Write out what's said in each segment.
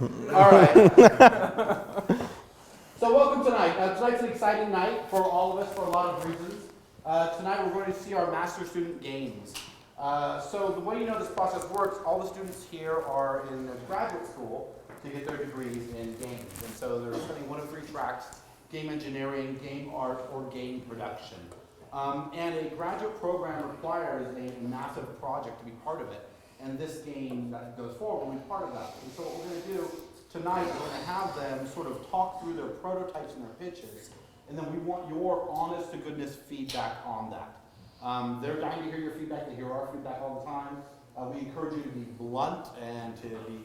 All right. So welcome tonight. Tonight's an exciting night for all of us for a lot of reasons. Tonight we're going to see our master student games. So the way you know this process works, all the students here are in graduate school to get their degrees in games. And so they're studying one of three tracks: game engineering, game art, or game production. And a graduate program requires a massive project to be part of it. And this game that goes forward will be part of that. And so what we're going to do tonight, we're going to have them sort of talk through their prototypes and their pitches, and then we want your honest to goodness feedback on that. They're dying to hear your feedback, they hear our feedback all the time. We encourage you to be blunt and to be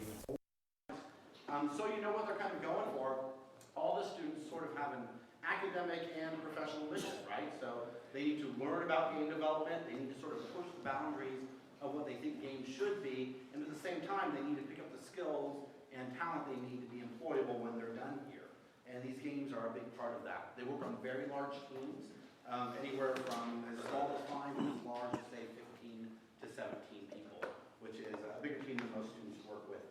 so you know what they're kind of going for. All the students sort of have an academic and professional mission, right? So they need to learn about game development, they need to sort of push the boundaries of what they think games should be, and at the same time they need to pick up the skills and talent they need to be employable when they're done here. And these games are a big part of that. They work on very large teams, anywhere from as small as 5 to as large as say 15 to 17 people, which is a bigger team than most students work with.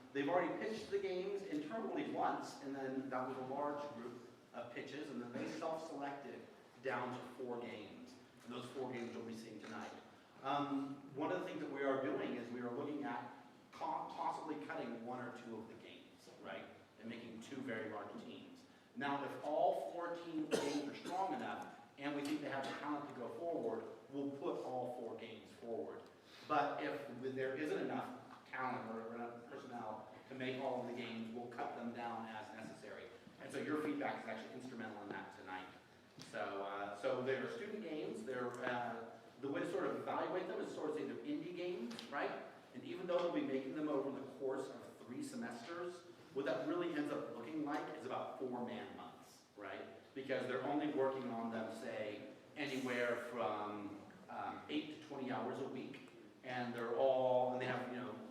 They've already pitched the games internally once, and then that was a large group of pitches, and then they self-selected down to 4 games. And those 4 games you'll be seeing tonight. One of the things that we are doing is we are looking at possibly cutting 1 or 2 of the games, right? And making 2 very large teams. Now, if all 4 games are strong enough, and we think they have the talent to go forward, we'll put all 4 games forward. But if there isn't enough talent or enough personnel to make all of the games, we'll cut them down as necessary. And so your feedback is actually instrumental in that tonight. So they're student games. The way to sort of evaluate them is sort of say they're indie games, right? And even though we'll be making them over the course of 3 semesters, what that really ends up looking like is about 4 man-months, right? Because they're only working on them, say, anywhere from 8 to 20 hours a week. And they have,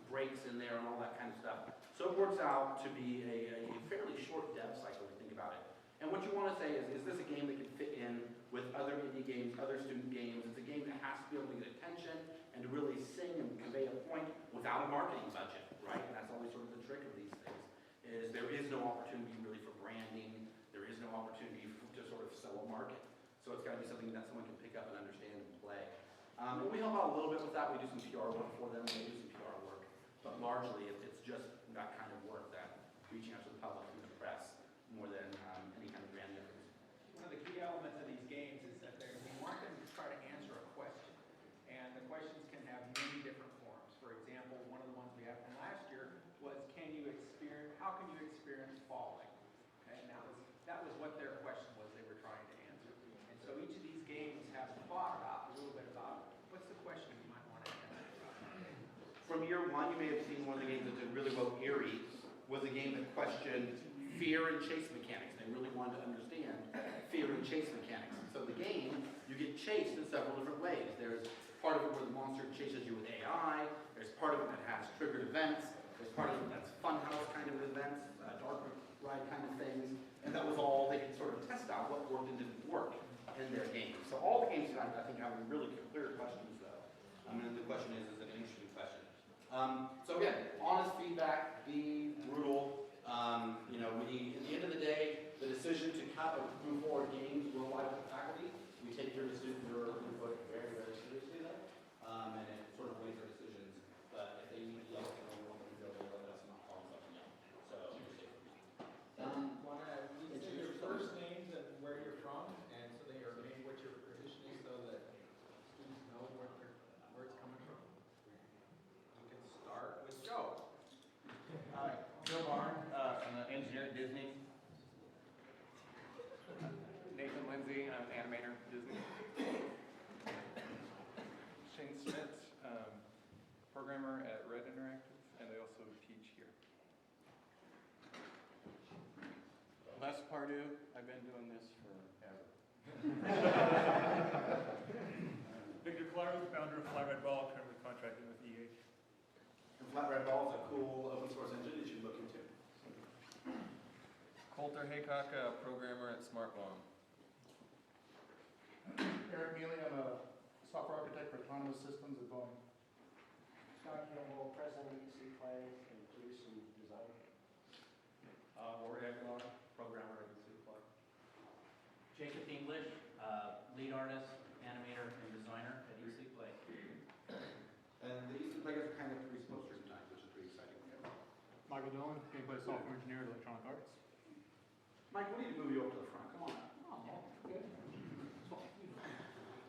breaks in there and all that kind of stuff. So it works out to be a fairly short dev cycle if you think about it. And what you want to say is this a game that can fit in with other indie games, other student games? It's a game that has to be able to get attention and to really sing and convey a point without a marketing budget, right? And that's always sort of the trick of these things, is there is no opportunity really for branding, there is no opportunity to sort of sell a market. So it's got to be something that someone can pick up and understand and play. And we help out a little bit with that. We do some PR work for them, they do some PR work. But largely, it's just that kind of work, that reaching out to the public through the press, more than any kind of brand efforts. One of the key elements of these games is that we want them to try to answer a question. And the questions can have many different forms. For example, one of the ones we had from last year was, how can you experience falling? Okay, and that was what their question was they were trying to answer. And so each of these games have thought about a little bit about what's the question you might want to answer. From year 1, you may have seen one of the games that did really well, Erie, was a game that questioned fear and chase mechanics. They really wanted to understand fear and chase mechanics. So the game, you get chased in several different ways. There's part of it where the monster chases you with AI. There's part of it that has triggered events. There's part of it that's funhouse kind of events, dark ride kind of things. And that was all they could sort of test out what worked and didn't work in their game. So all the games tonight, I think, have really clear questions, though. And the question is it an interesting question? So again, honest feedback, be brutal. At the end of the day, the decision to cut or move forward games will lie with the faculty. We take your input very, very seriously, though, and it sort of weighs our decisions. But if they need to yell, we want them to go, they'll let us not call something out. So, Want to say your first names and where you're from, and so they are maybe what your position is, so that students know where it's coming from. You can start with Joe. Joe Barn, I'm an engineer at Disney. Nathan Lindsay, I'm an animator at Disney. Shane Smith, programmer at Red Interactive, and I also teach here. Les Pardue, I've been doing this forever. Victor Claro, founder of Fly Red Ball, currently contracted with EA. And Flat Red Ball is a cool open source engine that you should look into. Coulter Haycock, a programmer at SmartBomb. Eric Mealy, I'm a software architect for autonomous systems at Boeing. Scott Campbell, president of EC Play, and produce some artist, animator, and designer at Eastleigh Play. And the Eastern Players are kind of three posters tonight, which is pretty exciting. Michael Dillon, gameplay software engineer at Electronic Arts. Mike, we need to move you over to the front. Come on up.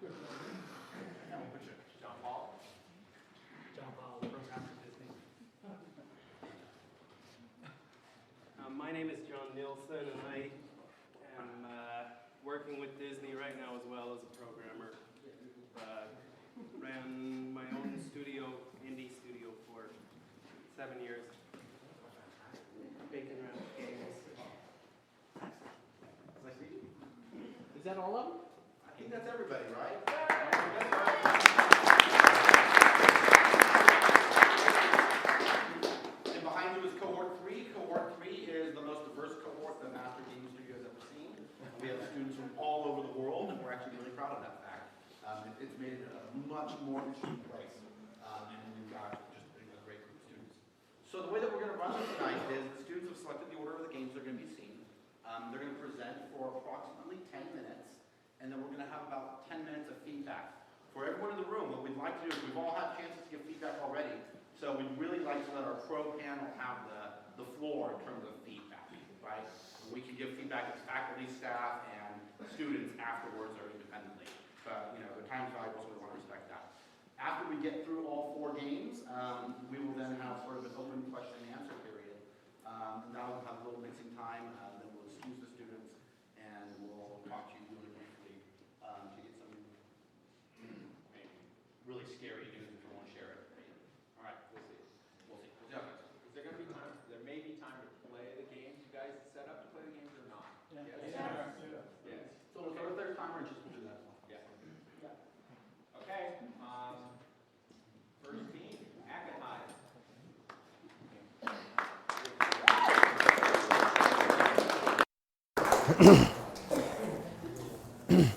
Good. John Paul? John Powell, programmer at Disney. My name is John Nielsen, and I am working with Disney right now as well as a programmer. Ran my own studio, indie studio, for 7 years. Bacon Ranch Games. Is that all of them? I think that's everybody, right? And behind you is cohort 3. Cohort 3 is the most diverse cohort that Master Game Studio has ever seen. We have students from all over the world, and we're actually really proud of that fact. It's made it a much more interesting place, and we've got just a great group of students. So the way that we're going to run this tonight is the students have selected the order of the games they're going to be seeing. They're going to present for approximately 10 minutes, and then we're going to have about 10 minutes of feedback. For everyone in the room, what we'd like to do is we've all had chances to give feedback already, so we'd really like to let our pro panel have the floor in terms of feedback, right? We can give feedback as faculty, staff, and students afterwards or independently. But, the time's valuable, so we want to respect that. After we get through all 4 games, we will then have sort of an open question and answer period. Now we'll have a little mixing time, then we'll excuse the students, and we'll talk to you really briefly to get some maybe really scary news if you want to share it. All right, we'll see. We'll see. We'll see how it goes. Is there gonna be time, there may be time to play the games, you guys set up to play the games or not? Yeah. Yes? Yes. So if there's time, we're just going to do that. Yeah. Okay, first team, Akatai.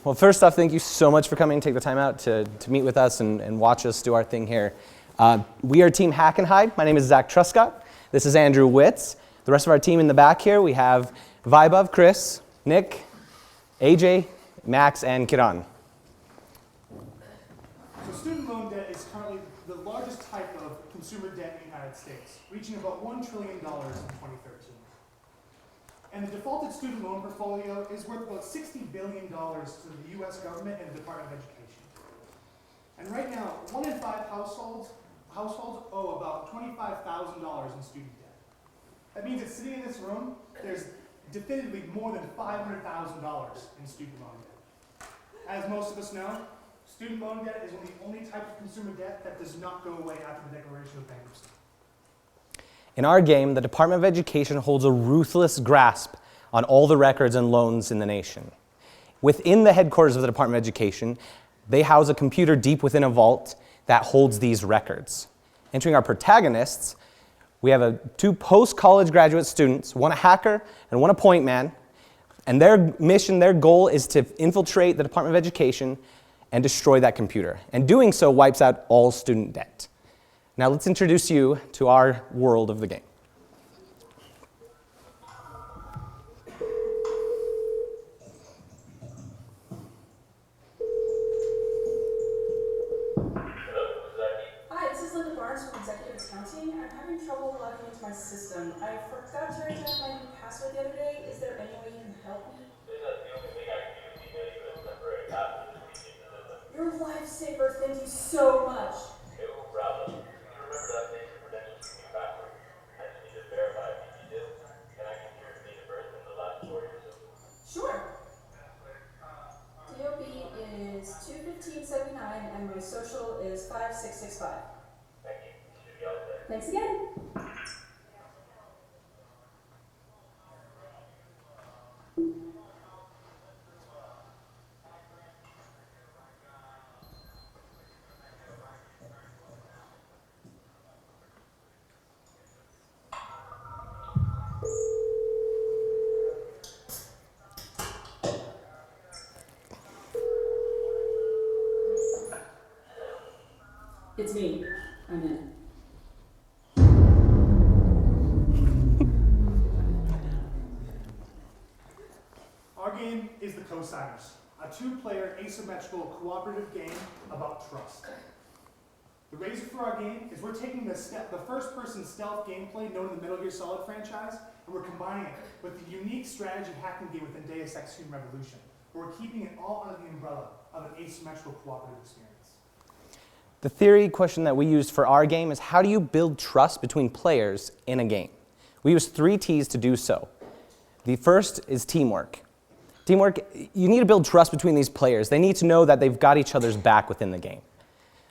Well, first off, thank you so much for coming, take the time out to meet with us and watch us do our thing here. We are Team Hack and Hide. My name is Zach Truscott. This is Andrew Witz. The rest of our team in the back here, we have Vaibhav, Chris, Nick, AJ, Max, and Kiran. So student loan debt is currently the largest type of consumer debt in the United States, reaching about $1 trillion in 2013. And the defaulted student loan portfolio is worth about $60 billion to the US government and the Department of Education. And right now, 1 in 5 households owe about $25,000 in student debt. That means that sitting in this room, there's definitively more than $500,000 in student loan debt. As most of us know, student loan debt is one of the only types of consumer debt that does not go away after the declaration of bankruptcy. In our game, the Department of Education holds a ruthless grasp on all the records and loans in the nation. Within the headquarters of the Department of Education, they house a computer deep within a vault that holds these records. Entering our protagonists, we have 2 post-college graduate students, one a hacker and one a point man, and their mission, their goal is to infiltrate the Department of Education and destroy that computer. And doing so wipes out all student debt. Now let's introduce you to our world of the game. Hi, this is Linda Barnes from Executive Accounting. I'm having trouble logging into my system. I forgot to retype my new password the other day. Is there any way you can help me? You're a lifesaver. Thank you so much. No problem. Remember to update your credentials to your password. I just need to verify if you do. Can I get your date of birth and the last 4 years of Sure. DOB is 21579 and my social is 5665. Thank you. You should be all set. Thanks again. It's me. I'm in. Our game is the Cosigners, a a two-player asymmetrical cooperative game about trust. The reason for our game is we're taking the first-person stealth gameplay known in the Metal Gear Solid franchise, and we're combining it with the unique strategy hacking game within Deus Ex Human Revolution, where we're keeping it all under the umbrella of an asymmetrical cooperative experience. The theory question that we used for our game is, how do you build trust between players in a game? We used 3 T's to do so. The first is teamwork. Teamwork, you need to build trust between these players. They need to know that they've got each other's back within the game.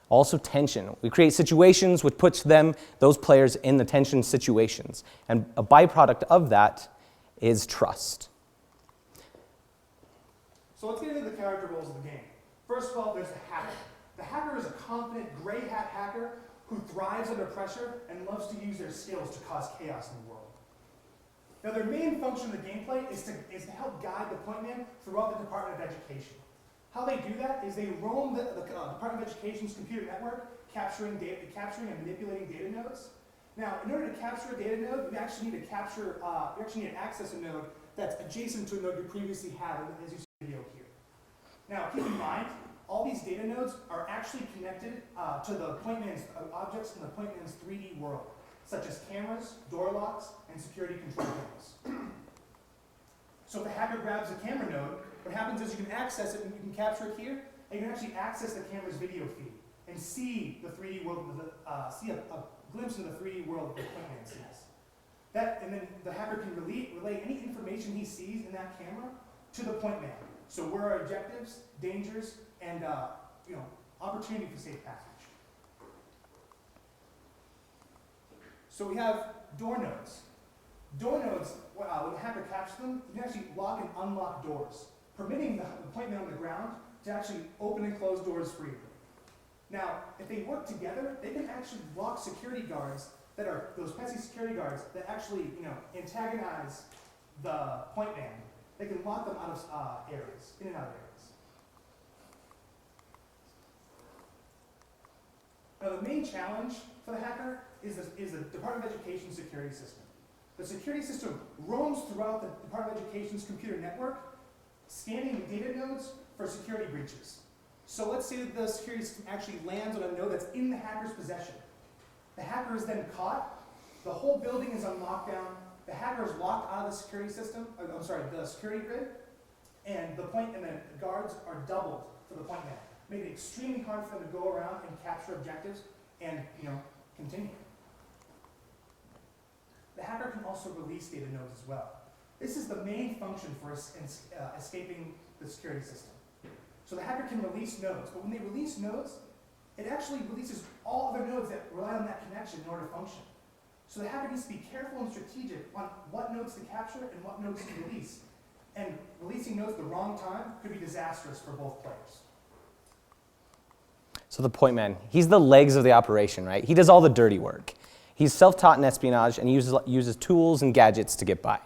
Also tension. We create situations which puts those players in the tension situations. And a byproduct of that is trust. So let's get into the character roles of the game. First of all, there's the hacker. The hacker is a confident gray hat hacker who thrives under pressure and loves to use their skills to cause chaos in the world. Now, their main function of the gameplay is to help guide the point man throughout the Department of Education. How they do that is they roam the Department of Education's computer network, capturing and manipulating data nodes. Now, in order to capture a data node, you actually need to access a node that's adjacent to a node you previously had, as you see in the video here. Now, keep in mind, all these data nodes are actually connected to the point man's objects in the point man's 3D world, such as cameras, door locks, and security control panels. So if the hacker grabs a camera node, what happens is you can access it and you can capture it here, and you can actually access the camera's video feed and see the 3D world, see a glimpse of the 3D world that the point man sees. And then the hacker can relay any information he sees in that camera to the point man. So where are objectives, dangers, and opportunity for safe passage. So we have door nodes. Door nodes, when the hacker captures them, you can actually lock and unlock doors, permitting the point man on the ground to actually open and close doors freely. Now, if they work together, they can actually lock security guards that are those pesky security guards that actually antagonize the point man. They can lock them out of areas, in and out of areas. Now, the main challenge for the hacker is the Department of Education security system. The security system roams throughout the Department of Education's computer network, scanning the data nodes for security breaches. So let's say that the security system actually lands on a node that's in the hacker's possession. The hacker is then caught, the whole building is on lockdown, the hacker is locked out of the security system, the security grid, and the guards are doubled for the point man, making it extremely hard for them to go around and capture objectives and continue. The hacker can also release data nodes as well. This is the main function for escaping the security system. So the hacker can release nodes, but when they release nodes, it actually releases all other nodes that rely on that connection in order to function. So the hacker needs to be careful and strategic on what nodes to capture and what nodes to release. And releasing nodes at the wrong time could be disastrous for both players. So the point man, he's the legs of the operation, right? He does all the dirty work. He's self-taught in espionage and he uses tools and gadgets to get by.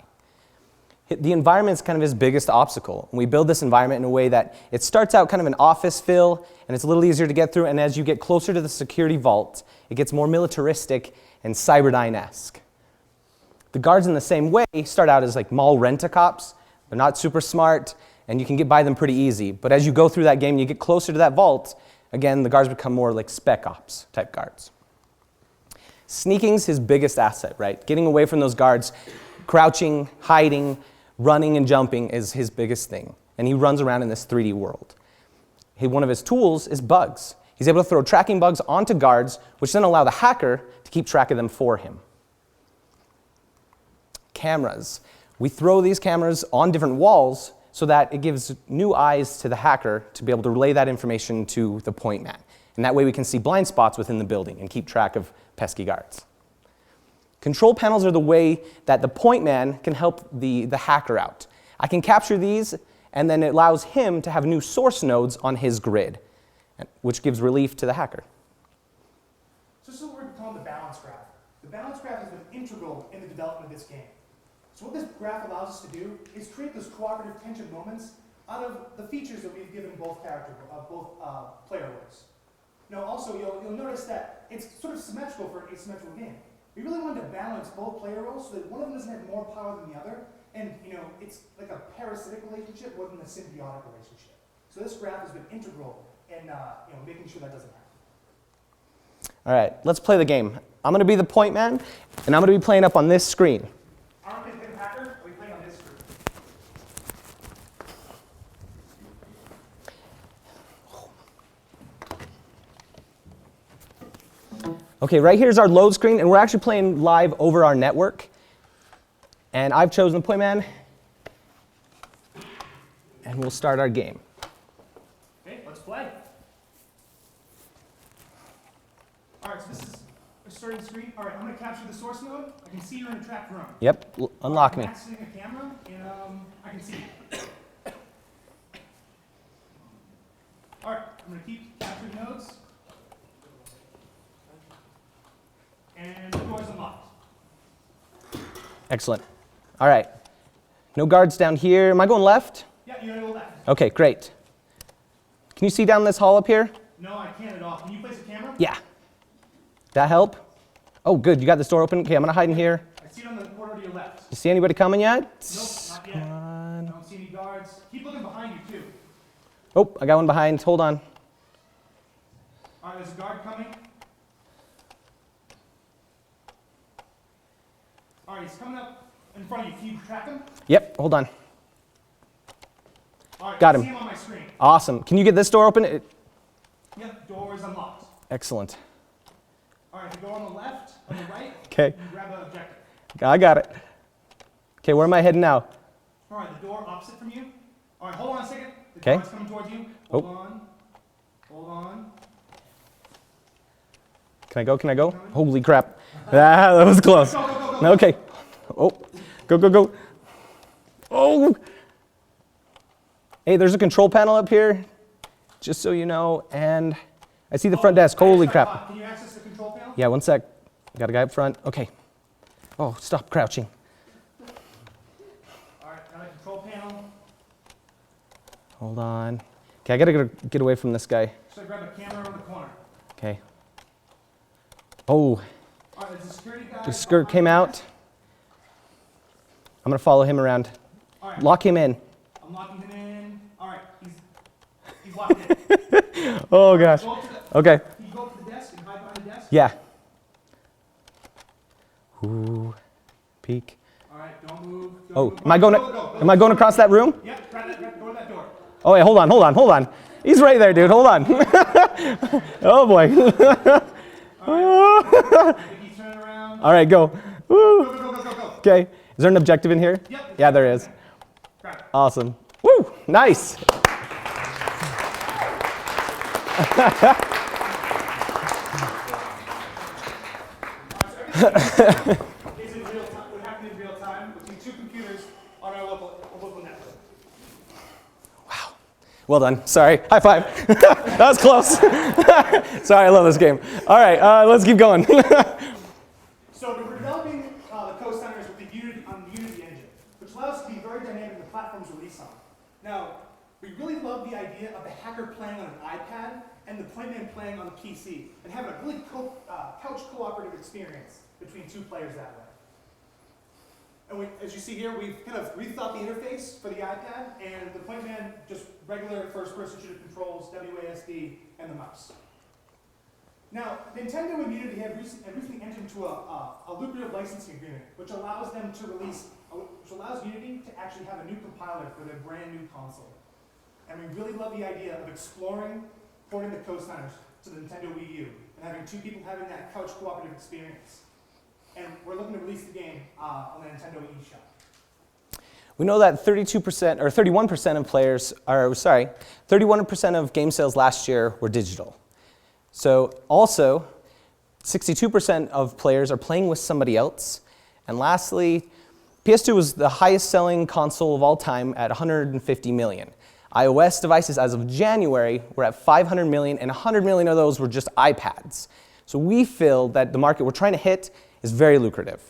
The environment is kind of his biggest obstacle. And we build this environment in a way that it starts out kind of an office feel, and it's a little easier to get through, and as you get closer to the security vault, it gets more militaristic and Cyberdyne-esque. The guards in the same way start out as like mall rent-a-cops. They're not super smart, and you can get by them pretty easy. But as you go through that game and you get closer to that vault, again, the guards become more like spec ops type guards. Sneaking's his biggest asset, right? Getting away from those guards, crouching, hiding, running and jumping is his biggest thing. And he runs around in this 3D world. One of his tools is bugs. He's able to throw tracking bugs onto guards, which then allow the hacker to keep track of them for him. Cameras. We throw these cameras on different walls so that it gives new eyes to the hacker to be able to relay that information to the point man. And that way we can see blind spots within the building and keep track of pesky guards. Control panels are the way that the point man can help the hacker out. I can capture these, and then it allows him to have new source nodes on his grid, which gives relief to the hacker. So this is what we're calling the balance graph. The balance graph has been integral in the development of this game. So what this graph allows us to do is create those cooperative tension moments out of the features that we've given both player roles. Now also, you'll notice that it's sort of symmetrical for an asymmetrical game. We really wanted to balance both player roles so that one of them doesn't have more power than the other, and it's like a parasitic relationship more than a symbiotic relationship. So this graph has been integral in making sure that doesn't happen. All right, let's play the game. I'm going to be the point man, and I'm going to be playing up on this screen. Aren't we playing Hacker? Are we playing on this screen? Okay, right here's our load screen, and we're actually playing live over our network. And I've chosen the point man, and we'll start our game. Okay, let's play. All right, so this is a starting screen. All right, I'm going to capture the source node. I can see you're in a trapped room. Yep, unlock me. I'm accessing a camera, and I can see you. All right, I'm going to keep capturing nodes. And the door's unlocked. Excellent. All right. No guards down here. Am I going left? Yeah, you're going to go left. Okay, great. Can you see down this hall up here? No, I can't at all. Can you place a camera? Yeah. That help? Oh, good. You got this door open. Okay, I'm going to hide in here. I see it on the corner to your left. You see anybody coming yet? Nope, not yet. Come on. I don't see any guards. Keep looking behind you, too. Oh, I got one behind. Hold on. All right, there's a guard coming. All right, he's coming up in front of you. Can you track him? Yep, hold on. All right, Got I him. see him on my screen. Awesome. Can you get this door open? Yep, door is unlocked. Excellent. All right, if you go on the left, on the right, Okay, you grab an objective. I got it. Okay, where am I heading now? All right, the door opposite from you. All right, hold on a second. The Okay. guard's coming towards you. Hold on. Hold on. Can I go? Can I go? Holy crap. Ah, that was close. Go, go, go, go. Okay. Oh, go, go, go. Oh. Hey, there's a control panel up here, just so you know, and I see the front desk. Holy crap. Can you access the control panel? Yeah, one sec. Got a guy up front. Okay. Oh, stop crouching. All right, got a control panel. Hold on. Okay, I gotta get away from this guy. So grab a camera around the corner. Okay. Oh, All right, there's a security guy. the skirt came out. I'm gonna follow him around. All right, Lock him in. I'm locking him in. All right, he's locked in. Oh gosh. Go up to the, Okay. can you go up to the desk and hide behind the desk? Yeah. Ooh. Peek. All right, don't move. Don't Oh, move. am I going? Am I going across that room? Yep, go to that door. Oh wait, hold on. He's right there, dude. Hold on. Oh boy. I think he's turning around. All right, go. Woo. Go. Okay. Is there an objective in here? Yep. Yeah, there is. Grab it. Awesome. Woo. Nice. Is in real time. What happened in real time between two computers on our local network. Well done. Sorry. High five. That was close. Sorry, I love this game. All right, let's keep going. So we're developing the co-centers with the Unity engine, which allows us to be very dynamic in the platforms release on. Now, we really love the idea of the hacker playing on an iPad and the playman playing on the PC, and having a really couch cooperative experience between two players that way. And as you see here, we've kind of rethought the interface for the iPad, and the playman just regular first-person shooter controls, WASD, and the mouse. Now, Nintendo and Unity have recently entered into a lucrative licensing agreement, which allows them to which allows Unity to actually have a new compiler for their brand new console. And we really love the idea of exploring porting the co-signers to the Nintendo Wii U, and having two people having that couch cooperative experience. And we're looking to release the game on the Nintendo eShop. We know that 32% or 31% of players are, 31% of game sales last year were digital. So also, 62% of players are playing with somebody else. And lastly, PS2 was the highest selling console of all time at 150 million. iOS devices as of January were at 500 million, and 100 million of those were just iPads. So we feel that the market we're trying to hit is very lucrative.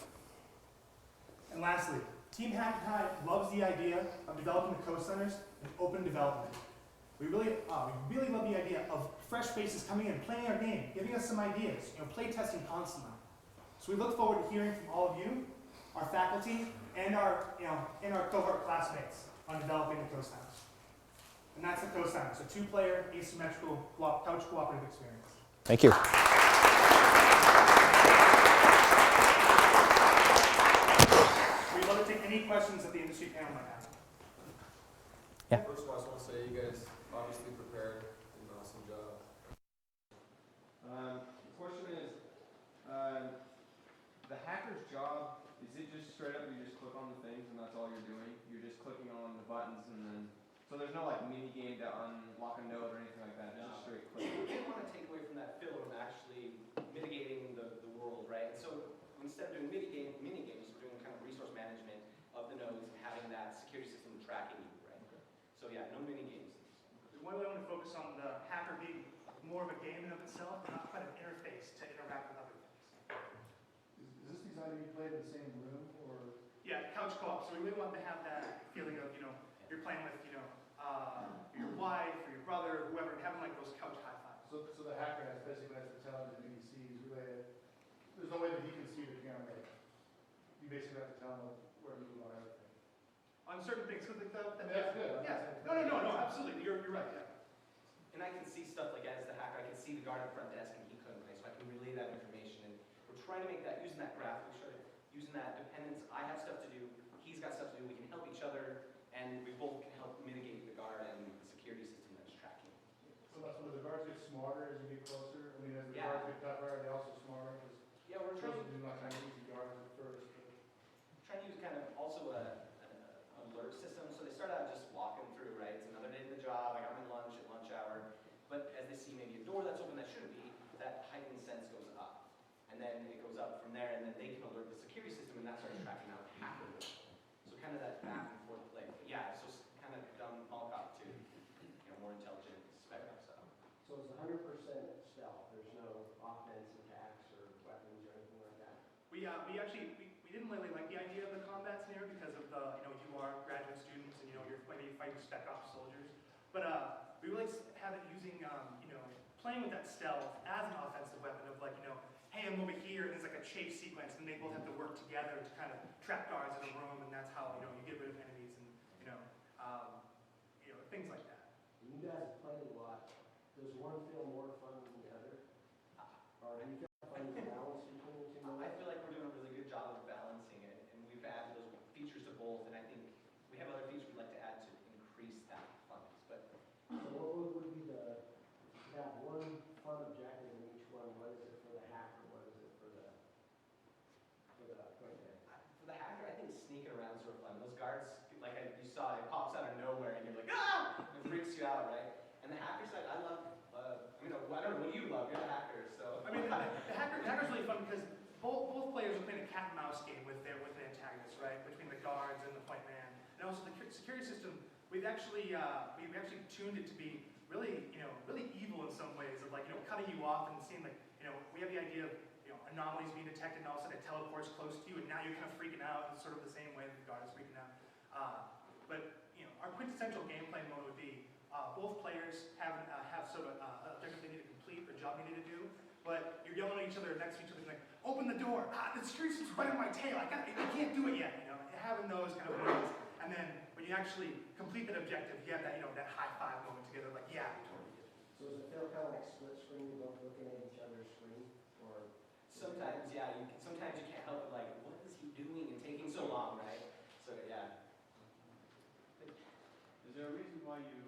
And lastly, Team Hackathon loves the idea of developing the co-centers in open development. We really love the idea of fresh faces coming in, playing our game, giving us some ideas, play testing constantly. So we look forward to hearing from all of you, our faculty, and our cohort classmates on developing the co-centers. And that's the cosigner. So two-player, asymmetrical, couch cooperative experience. Thank you. We'd love to take any questions that the industry panel might have. Yeah. First of all, I just want to say you guys obviously prepared, did an awesome job. The question is, the hacker's job, is it just straight up you just click on the things and that's all you're doing? You're just clicking on the buttons and then, so there's no like mini game to unlock a node or anything like that, it's just straight click. We didn't want to take away from that feel of actually mitigating the world, right? So instead of doing mini games, we're doing kind of resource management of the nodes and having that security system tracking you, right? So yeah, no mini games. One way I want to focus on the hacker being more of a game in of itself, but not quite an interface to interact with other things. Is this designed to be played in the same room, or? Yeah, couch co-op. So we really want to have that feeling of, you're playing with, your wife or your brother or whoever, and having like those couch high fives. So the hacker basically has to tell the NPCs related. There's no way that he can see the camera. You basically have to tell him where to move on everything. On certain things, so That's good. Yeah. No, absolutely. You're right. Yeah. And I can see stuff like as the hacker, I can see the guard at the front desk and he couldn't, right? So I can relay that information. And we're trying to make that, using that graph, using that dependence. I have stuff to do, he's got stuff to do, we can help each other, and we both can help mitigate the guard and the security system that's tracking. So that's when the guards get smarter as you get closer. I mean, as the Yeah. guards get tougher, are they also smarter? Yeah, we're trying to Do not kind of easy guards at first. use kind of also an alert system. So they start out just walking through, right? It's another day in the job, I got my lunch at lunch hour. But as they see maybe a door that's open that shouldn't be, that heightened sense goes up. And then it goes up from there, and then they can alert the security system, and that starts tracking out the hacker. So kind of that back and forth play. But yeah, so it's kind of done all up to more intelligent spectrum stuff. So it's 100% stealth. There's no offense attacks or weapons or anything like that. We didn't really like the idea of the combat scenario because of the, you are graduate students and, you're maybe fighting spec ops soldiers. But we really have it using, playing with that stealth as an offensive weapon of like, hey, I'm over here, and there's like a chase sequence, and they both have to work together to kind of trap guards in a room, and that's how, you get rid of enemies and, things like that. You guys have played a lot. Does one feel more fun than the other? Or do you feel fun the balance between the two? I feel like we're doing a really good job of balancing it, and we've added those features to both, and I think we have other features we'd like to add to increase that funness. But so what would be that one fun objective in each one? What is it for the hacker? What is it for the point man? For the hacker, I think sneaking around is sort of fun. Those guards, like you saw, it pops out of nowhere, and you're like, ah! It freaks you out, right? And the hacker side, I love. I don't know what you love. You're the hacker, so. I mean, the hacker's really fun because both players are playing a cat and mouse game with the antagonists, right? Between the guards and the point man, and also the security system. We've actually tuned it to be really, really evil in some ways of like, cutting you off and seeing like, we have the idea of anomalies being detected, and all of a sudden it teleports close to you, and now you're kind of freaking out in sort of the same way that the guard is freaking out. But our quintessential gameplay mode would be both players have sort of objective they need to complete, or job they need to do, but you're yelling at each other next to each other, like, open the door, the security system's right on my tail, I can't do it yet, having those kind of moments, and then when you actually complete that objective, you have that, that high five moment together, like, yeah, we totally did it. So does it feel kind of like split screen, both looking at each other's screen, or? Sometimes, yeah, sometimes you can't help it, like, what is he doing and taking so long, right? So, yeah. Is there a reason why you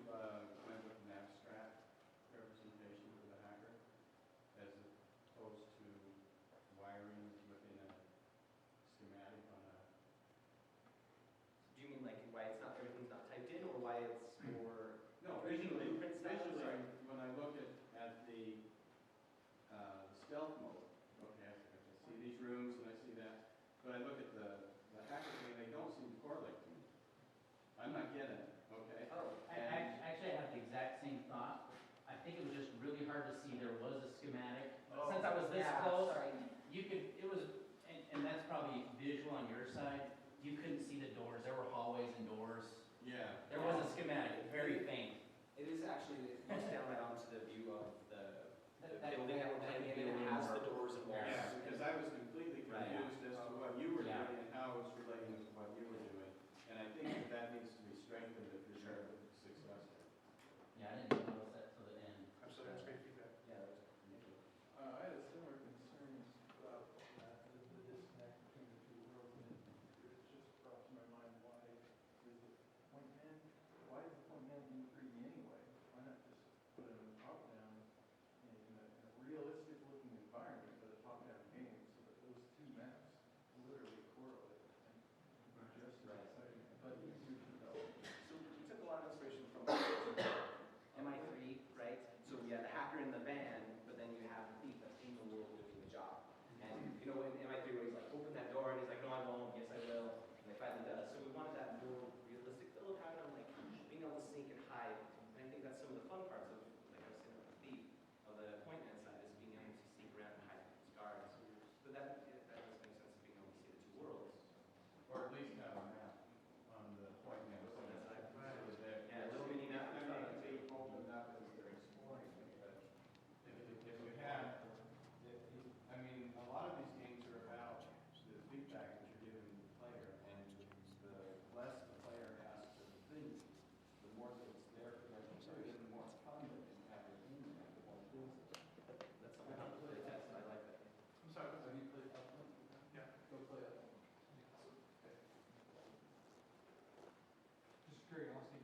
went with an abstract representation for the hacker as opposed to wiring within a schematic on a? Do you mean like why it's not everything's not typed in, or why it's more? No, visually, when I look at the stealth mode, okay, I see these rooms and I see that, but I look at the hacker thing, they don't seem to correlate to me. I'm not getting it, okay? Oh, actually, I have the exact same thought. I think it was just really hard to see. There was a schematic. Since I was this close, you could, it was, and that's probably visual on your side, you couldn't see the doors. There were hallways and doors. Yeah. There was a schematic, very faint. It is actually, it goes down right onto the view of the That building that we're playing in, and it has the doors and walls. Yeah, because I was completely Right. confused as to what you were Yeah. doing and how it was relating to what you were doing. And I think that needs to be strengthened if you're sure of success.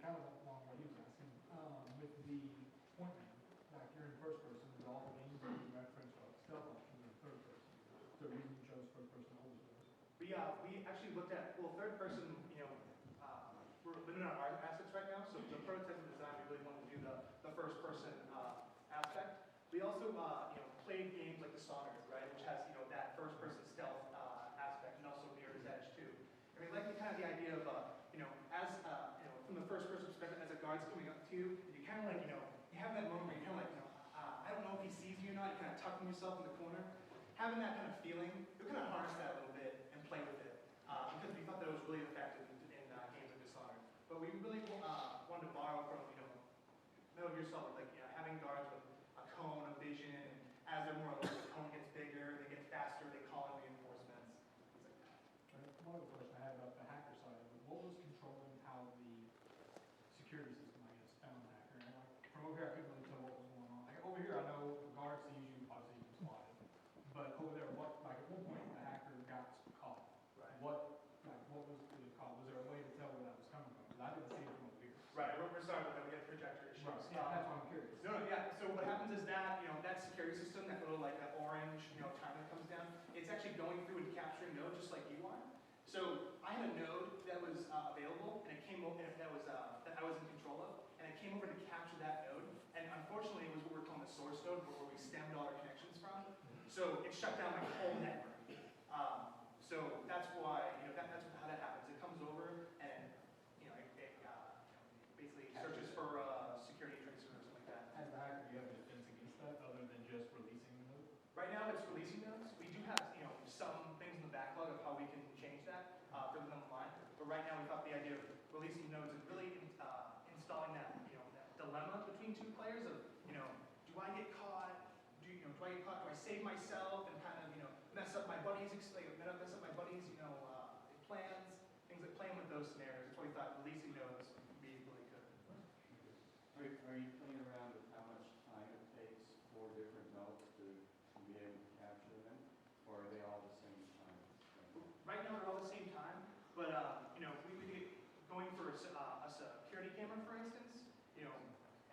kind of along what he was asking, with the point man, like you're in first person, with all the games that you reference stealth option in third person. So the reason you chose first person always was. We actually looked at, well, third person, we're limited on our assets right now, so the prototype and design, we really wanted to do the first person aspect. We also, played games like Dishonored, right, which has, that first person stealth aspect, and also Mirror's Edge too. And we like the kind of the idea of, as, from the first person perspective, as a guard's coming up to you, you kind of like, you have that moment where you kind of like, I don't know if he sees you or not, you're kind of tucking yourself in the corner. Having that kind of feeling, we kind of harness that a little bit and play with it, because we thought that it was really effective in games of Dishonored. But we really wanted to borrow from, Metal Gear Solid, like, having guards with a cone, a vision, and as they're more alert, the cone gets bigger, they get faster, they call in reinforcements, things like that. One other question I had about the hacker side of it, what was controlling how the security system, I guess, found the hacker? And like, from over here, I couldn't really tell what was going on. Like, over here, I know the guards see you, obviously you can spot it. But over there, at one point, the hacker got caught. Right. What was the call? Was there a way to tell where that was coming from? Because I didn't see it from over here. Right, we're sorry that we get projector issues. Right, yeah, that's why I'm curious. No, yeah, so what happens is that, that security system, that little, like, that orange, time that comes down, it's actually going through and capturing nodes just like you are. So I had a node that was available, and it came over, that I was in control of, and it came over to capture that node, and unfortunately it was what we're calling the source node, where we stemmed all our connections from. So it shut down my whole network. So that's why, that's how that happens. It comes over, and, it basically searches for security tracers or something like that. As the hacker, do you have a defense against that, other than just releasing the node? Right now, it's releasing nodes. We do have, some things in the backlog of how we can change that for them online. But right now, we thought the idea of releasing nodes and really installing that, that dilemma between two players of, do I get caught? Do I get caught? Do I save myself and kind of, mess up my buddies' plans? Things like playing with those scenarios. That's why we thought releasing nodes would be really good. Are you playing around with how much time it takes for different nodes to be able to capture them? Or are they all the same time? Right now, they're all the same time. But, we would be going for a security camera, for instance,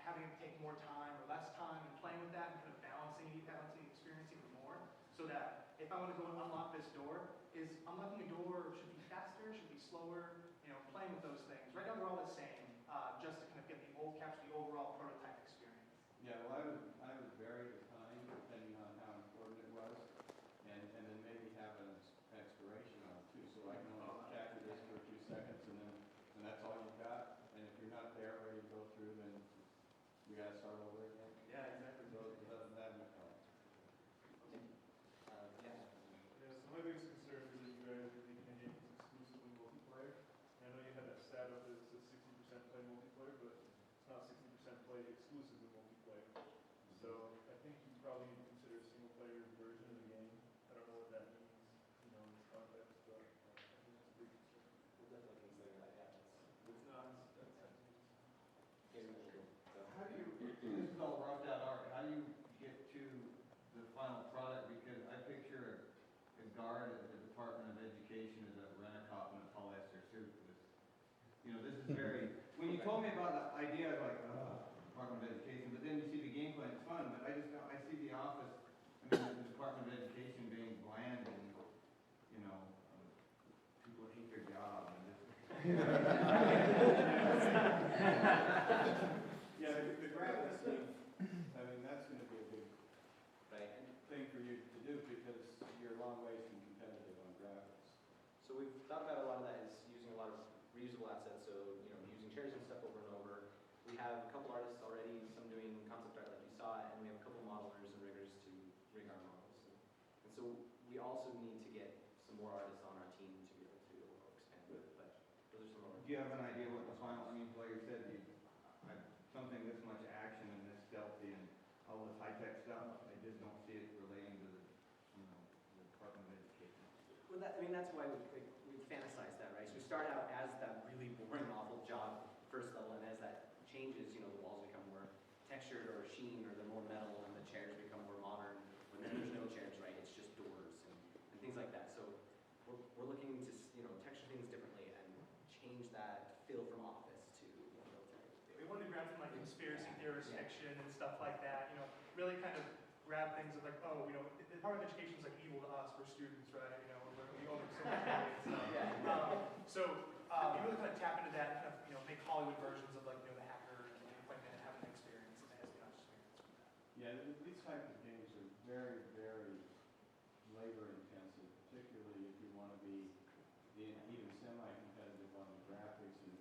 having it take more time or less time and playing with that and kind of balancing the experience even more. So that if I want to go and unlock this door, is unlocking a door should be faster, should be slower, playing with those things. Right now they're all the same, just to kind of capture the overall prototype experience. Yeah, well, I would vary the time depending on how important it was, and then maybe have an expiration on it too, so I can only capture this for a few seconds, and that's all you've got. And if you're not there ready to go through, then we got to start over again. Yeah, exactly. So that would help. Yeah, so my biggest concern is that you guys are making a game that's exclusively multiplayer. And I know you had that stat up that says 60% play multiplayer, but it's not 60% play exclusively multiplayer. So I think you probably need to consider a single player version of the game. I don't know what that means, in this context, but I think it's a big concern. We'll definitely consider that, yeah. It's not, How do you, this is all roughed out art, how do you get to the final product? Because I picture a guard at the Department of Education as a rent-a-cop in a polyester suit. This is very, when you told me about the idea, I was like, Department of Education, but then you see the gameplay, it's fun, but I see the office, the Department of Education being bland and, people hate their job and just. Yeah, the graphics thing, that's going to be a big thing for you to do because you're a long ways from competitive on graphics. So we've thought about a lot of that is using a lot of reusable assets, so using chairs and stuff over and over. We have a couple artists already, some doing concept art like you saw, and we have a couple modelers and riggers to rig our models. And so we also need to get some more artists on our team to be able to expand with, but those are some more. Do you have an idea what the final, like you said, something this much action and this stealthy and all this high-tech stuff, I just don't see it relating to the Department of Education. Well, that's why we fantasize that, right? So we start out as that really boring, awful job first level, and as that changes, the walls become more textured or sheen, or they're more metal, and the chairs become more modern. When then there's no chairs, right? It's just doors and things like that. So we're looking to texture things differently and change that feel from office to really kind of grab things of like, oh, you know, the Department of Education is like evil to us, we're students, right? You know, we owe them so much money and stuff. You really kind of tap into that and kind of, you know, make Hollywood versions of like, you know, the hacker and like that, have an experience and has not experience with that. Yeah, these types of games are very, very labor intensive, particularly if you want to be even semi-competitive on the graphics. And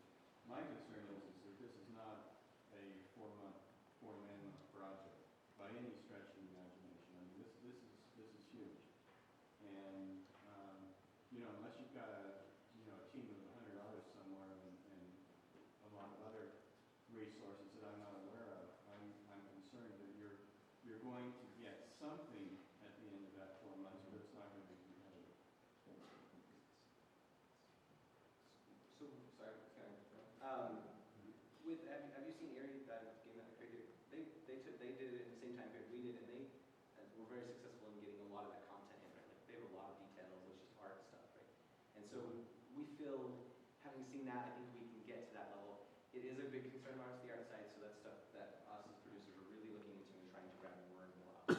my concern is that this is not a 4-man project by any stretch of the imagination. I mean, this is huge. And, you know, unless you've got a team of 100 artists somewhere and a lot of other resources that I'm not aware of, I'm concerned that you're going to get something at the end of that 4 months, but it's not going to be competitive. So, sorry, have you seen Erie, that game that I created? They did it in the same time period we did, and they were very successful in getting a lot of that content in, right? Like, they have a lot of details, it's just art stuff, right? And so we feel, having seen that, I think we can get to that level. It is a big concern of ours, the art side, so that's stuff that us as producers are really looking into and trying to grab more and more of.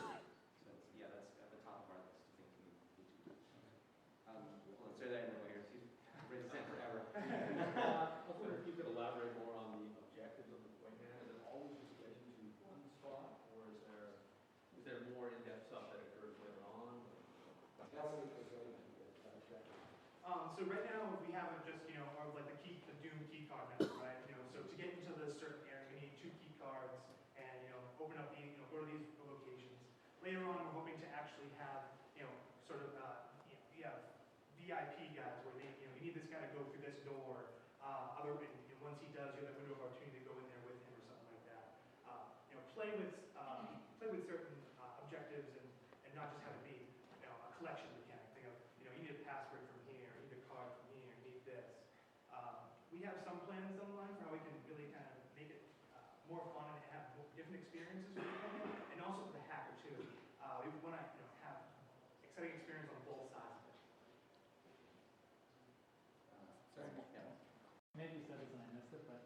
So yeah, that's at the top of our list of things we need to do. Well, let's say that and then we'll hear you. Raise his hand forever. I was wondering if you could elaborate more on the objectives of the wingman. Is it always just getting to one spot, or is there more in-depth stuff that occurs later on? So right now we have just, you know, our, like the Doom key card method, right? You know, so to get into this certain area, we need 2 key cards and, you know, open up these, you know, go to these locations. Later on, we're hoping to actually have, you know, sort of, you have VIP guys where they, you know, you need this guy to go through this door. And once he does, you have that window of opportunity to go in there with him or something like that. You know, play with certain objectives and not just have it be, you know, a collection mechanic. Think of, you know, you need a password from here, you need a card from here, you need this. We have some plans down the line for how we can really kind of make it more fun and have different experiences for the player, and also for the hacker too. We want to, you know, have exciting experience on both sides of it. Sorry. Yeah. Maybe you said this and I missed it, but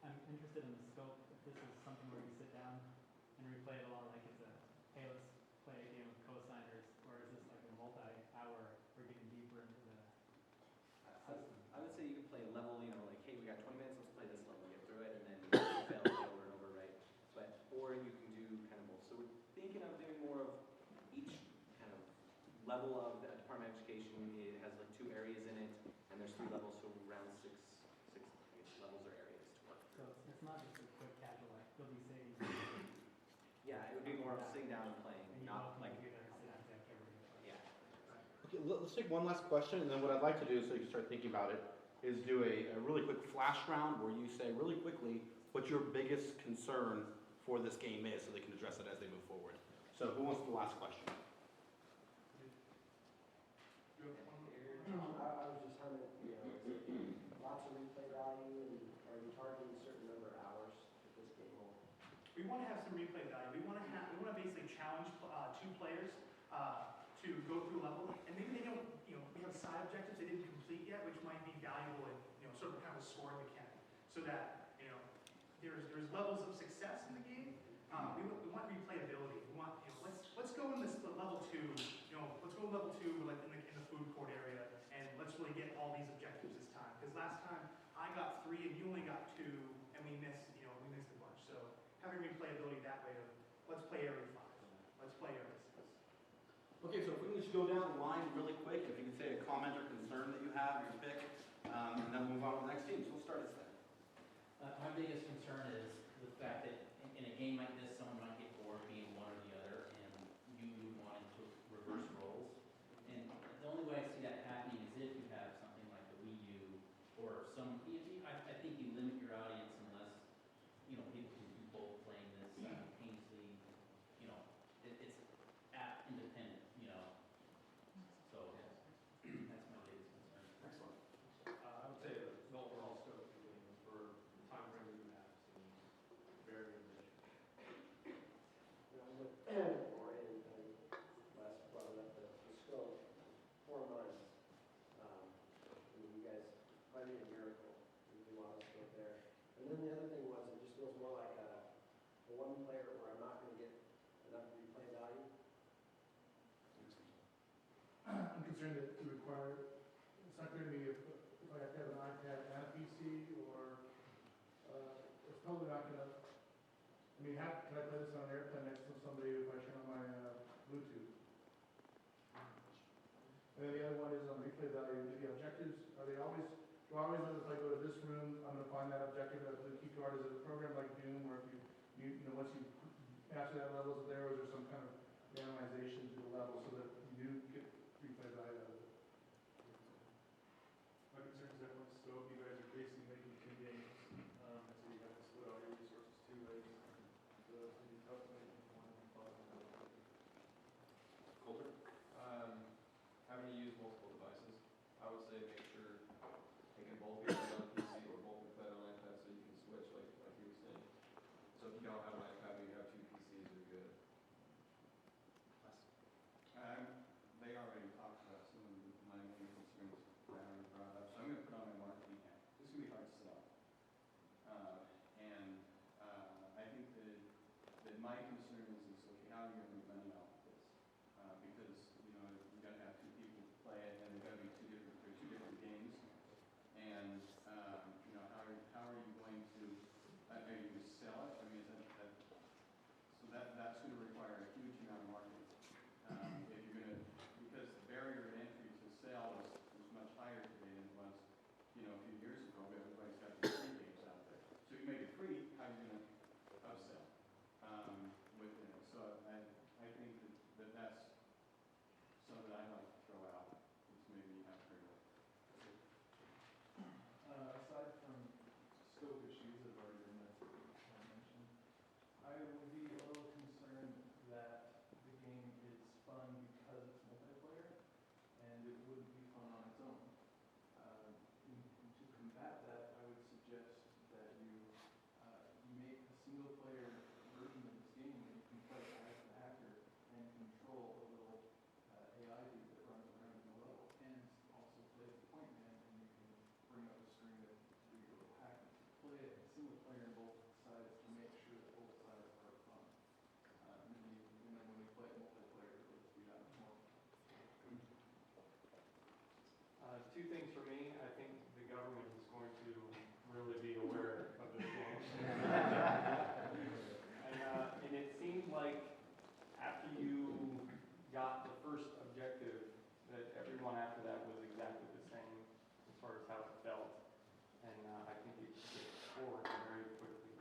I'm interested in the scope. If this is something where you sit down and replay it a lot like it's a, hey, let's play a game of cosigners, or is this like a multi-hour, we're getting deeper into the system? I would say you could play a level, you know, like, hey, we got 20 minutes, let's play this level, get through it, and then fail over and over, right? Or you can do kind of both. So we're thinking of doing more of each kind of level of the Department of Education. It has like 2 areas in it, and there's 3 levels, so around six I guess, levels or areas to work through. So it's not just a quick casual, like, you'll be saving. Yeah, it would be more of sitting down and playing, not like, yeah. Okay, let's take one last question, and then what I'd like to do, so you can start thinking about it, is do a really quick flash round where you say really quickly what your biggest concern for this game is, so they can address it as they move forward. So who wants the last question? I was just wondering, you know, lots of replay value, and are you targeting a certain number of hours that this game will? We want to have some replay value. We want to basically challenge 2 players to go through a level, and maybe they don't, you know, we have side objectives they didn't complete yet, which might be valuable in, you know, sort of kind of a scoring mechanic, so that, you know, there's levels of success in the game. We want replayability. We want, you know, let's go in this level 2. You know, let's go level 2 like in the food court area, and let's really get all these objectives this time. Because last time I got 3 and you only got 2, and we missed a bunch. So having replayability that way of let's play area 5, let's play area 6. Okay, so if we can just go down the line really quick, if you can say a comment or concern that you have, your pick, and then we'll move on to the next team. So we'll start at Sven. My biggest concern is the fact that in a game like this, someone might get bored being one or the other, and you wanting to reverse roles. And the only way I see that happening is if you have something like the Wii U or some. I think you limit your audience unless, you know, people can do both playing this simultaneously. You know, it's app independent. You know, so that's my biggest concern. Excellent. I would say the overall scope of the game for the time frame we have seems very ambitious. You know, with Orion and last brought up the scope, 4 months. I mean, you guys might be a miracle if you want us to go there. And then the other thing was, it just feels more like a one player where I'm not going to get concerned that you require, it's not clear to me if I have to have an iPad and a PC, or, it's probably not gonna, I mean, how, can I play this on an airplane next to somebody if I turn on my, Bluetooth? And then the other one is on replay value, do the objectives, are they always, do I always know if I go to this room, I'm gonna find that objective, that blue key card, is it a program like Doom, where if you know, once you after that level is there, or is there some kind of randomization to the level so that you do get replay value out of it? My concern is that once scope, you guys are basically making two games, and so you have to split all your resources two ways. So it's gonna be tough to make one and five. Colter? Having to use multiple devices, I would say make sure they can both be played on PC or both be played on iPad so you can switch like you were saying. So if you don't have an iPad, but you have two PCs, you're good. They already talked about some of my main concerns that I already brought up, so I'm gonna put on my marketing hat. This is gonna be hard to sell. I think that my concern is okay, how are you gonna make money off of this? Because, you know, you gotta have two people play it, and they're gonna be two different games. And, you know, how are you going to, are you gonna sell it? I mean, so that's gonna require a huge amount of marketing. If you're gonna, because the barrier to entry to sell is much higher today than it was, you know, a few years ago, but everybody's got these free games out there. So if you make it free, how are you gonna upsell within it? So I think that's something I'd like to throw out. It's maybe not very well. Aside from scope issues that have already been mentioned, I would be a little concerned that the game is fun because it's multiplayer, and it wouldn't be fun on its own. To combat that, I would suggest that you make a single-player version of this game that you can play as the hacker and control a little AI dude that runs around in the level, and also play the point man, and you can bring up a screen to do your little hacking. Play it single player on both sides to make sure that both sides are fun. And then when we play multiplayer, it'll just be that much more. Two things for me. I think the government is going to really be aware of this game. And it seemed like after you got the first objective, that everyone after that was exactly the same as far as how it felt. And I think it gets forward very quickly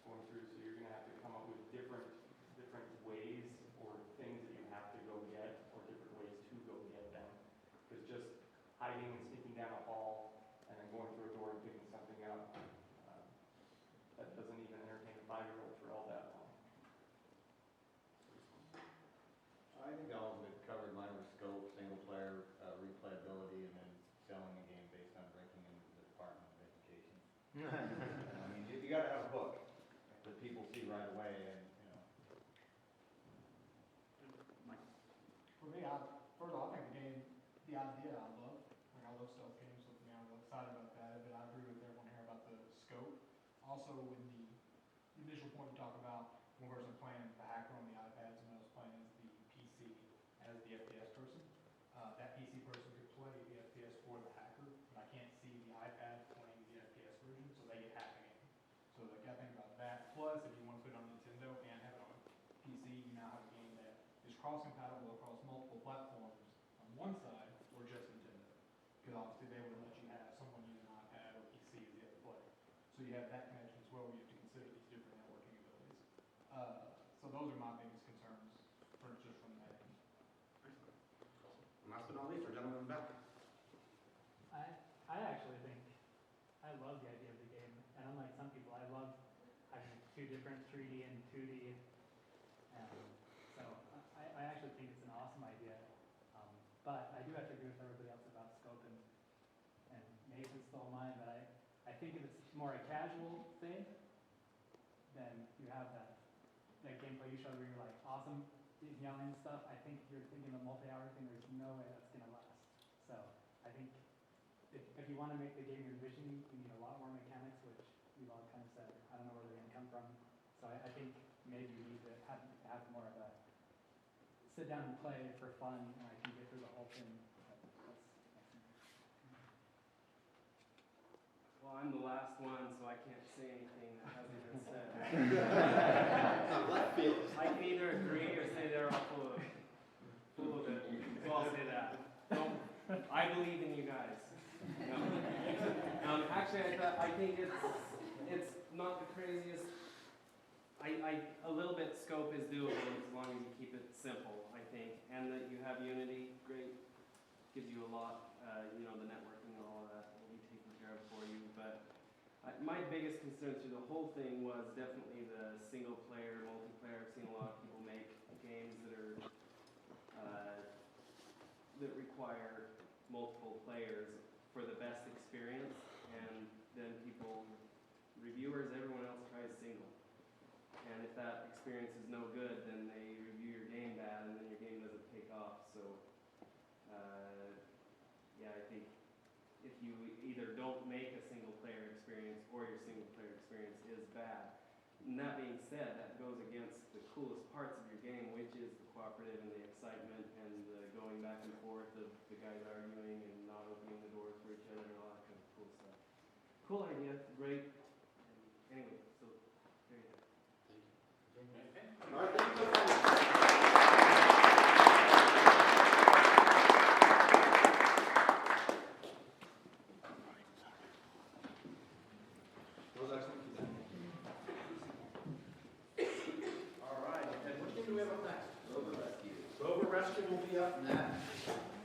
going through. So you're going to have to come up with different ways or things that you have to go get, or different ways to go get them. Because just hiding and sneaking down a hall and then going through a door and picking something up, that doesn't even entertain a 5-year-old for all that long. I think all of it covered. Mine was scope, single player, replayability, and then selling a game based on breaking into the Department of Education. I mean, you gotta have a hook that people see right away, and, you know. For me, first of all, I think the idea I love. Like, I love stealth games, so I'm a little excited about that, but I agree with everyone here about the scope. Also, with the initial point you talk about one person playing the hacker on the iPad, someone else playing as the PC, as the FPS person. That PC person could play the FPS for the hacker, but I can't see the iPad playing the FPS version, so they get half a game. So like, I think about that. Plus, if you want to put it on Nintendo and have it on PC, you now have a game that is cross-compatible across multiple platforms on one side, or just Nintendo. Because obviously they would let you have someone use an iPad or PC as the other player. So you have that connection as well, where you have to consider these different networking abilities. So those are my biggest concerns, just from that end. And last but not least, our gentleman in the back. I actually think I love the idea of the game, and unlike some people, I love having two different 3D and 2D. So I actually think it's an awesome idea. But I do have to agree with everybody else about scope, and Nathan stole mine, but I think if it's more a casual thing, then you have that gameplay you showed where you're like awesome yelling and stuff. I think if you're thinking of a multi-hour thing, there's no way that's gonna last. So I think if you want to make the game you're envisioning, you need a lot more mechanics, which we've all kind of said, I don't know where they're gonna come from. So I think maybe you need to have more of a sit down and play for fun, and I can get through the whole thing. Well, I'm the last one, so I can't say anything that hasn't been said. Left field. I can either agree or say they're all full of it. So I'll say that. I believe in you guys. No. Actually, I think it's not the craziest. A little bit scope is doable as long as you keep it simple, I think, and that you have Unity. Great, gives you a lot. The networking and all of that will be taken care of for you. But my biggest concern through the whole thing was definitely the single player, multiplayer. I've seen a lot of people make games that are that require multiple players for the best experience, and then reviewers, everyone else tries single. And if that experience is no good, then they review your game bad, and then your game doesn't take off. So, I think if you either don't make a single player experience or your single player experience is bad. And that being said, that goes against the coolest parts of your game, which is the cooperative and the excitement and the going back and forth of the guys arguing and not opening the doors for each other and all that kind of cool stuff. Cool idea, great. Anyway, so there you go. All right, thank you. All right, and what team do we have up next? Rover Rescue. Rover Rescue will be up next.